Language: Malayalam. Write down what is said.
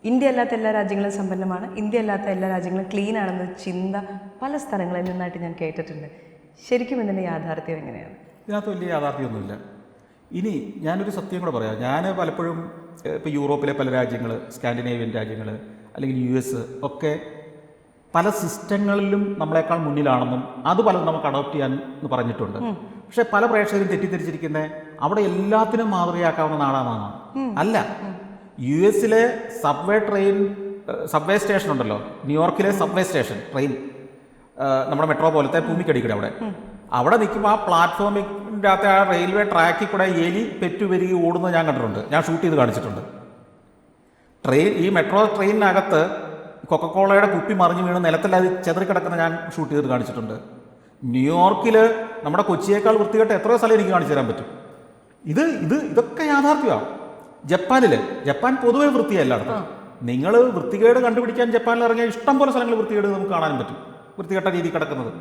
ഇന്ത്യ അല്ലാത്ത എല്ലാ രാജ്യങ്ങളും സമ്പന്നമാണ്, ഇന്ത്യ അല്ലാത്ത എല്ലാ രാജ്യങ്ങളും ക്ലീൻ ആണെന്ന ചിന്ത പല സ്ഥലങ്ങളിൽ നിന്നായിട്ട് ഞാൻ കേട്ടിട്ടുണ്ട്. ശരിക്കും ഇതിൻ്റെ യാഥാർത്ഥ്യം എങ്ങനെയാണ്? ഇതിനകത്ത് വലിയ യാഥാർത്ഥ്യമൊന്നുമില്ല. ഇനി ഞാനൊരു സത്യം കൂടെ പറയാം. ഞാൻ പലപ്പോഴും ഇപ്പോൾ യൂറോപ്പിലെ പല രാജ്യങ്ങൾ, സ്കാൻഡിനേവിയൻ രാജ്യങ്ങൾ അല്ലെങ്കിൽ US ഒക്കെ പല സിസ്റ്റങ്ങളിലും നമ്മളെക്കാൾ മുന്നിലാണെന്നും അത് പലതും നമുക്ക് അഡോപ്റ്റ് ചെയ്യാൻ എന്ന് പറഞ്ഞിട്ടുണ്ട്. പക്ഷെ പല പ്രേക്ഷകരും തെറ്റിദ്ധരിച്ചിരിക്കുന്നത് അവിടെ എല്ലാത്തിനും മാതൃകയാക്കാവുന്ന നാടാണെന്നാണ്. അല്ല, US സബ്വേ സ്റ്റേഷൻ ഉണ്ടല്ലോ, ന്യൂയോർക്കിലെ സബ്വേ സ്റ്റേഷൻ ട്രെയിൻ, നമ്മുടെ മെട്രോ പോലത്തെ ഭൂമിക്കടിക്കൂടെ അവിടെ നിൽക്കുമ്പോൾ ആ പ്ലാറ്റ്ഫോമിൻ്റെ അകത്ത് ആ റെയിൽവേ ട്രാക്കിൽ കൂടെ എലി പെറ്റുപെരുകി ഓടുന്നത് ഞാൻ കണ്ടിട്ടുണ്ട്. ഞാൻ ഷൂട്ട് ചെയ്ത് കാണിച്ചിട്ടുണ്ട്. ഈ മെട്രോ ട്രെയിനിനകത്ത് കൊക്കക്കോളയുടെ കുപ്പി മറിഞ്ഞ് വീണ് നിലത്തല്ലാതെ ചെതറിക്കിടക്കുന്ന ഞാൻ ഷൂട്ട് ചെയ്ത് കാണിച്ചിട്ടുണ്ട്. ന്യൂയോർക്കിൽ നമ്മുടെ കൊച്ചിയേക്കാൾ വൃത്തികെട്ട എത്രയോ സ്ഥലം എനിക്ക് കാണിച്ചു തരാൻ പറ്റും. ഇതൊക്കെ യാഥാർത്ഥ്യമാണ്. ജപ്പാൻ പൊതുവെ വൃത്തിയല്ല. നിങ്ങൾ വൃത്തികേട് കണ്ടുപിടിക്കാൻ ജപ്പാനിൽ ഇറങ്ങിയ ഇഷ്ടം പോലെ സ്ഥലങ്ങൾ വൃത്തികേട് നമുക്ക് കാണാൻ പറ്റും, വൃത്തികെട്ട രീതി കിടക്കുന്നത്.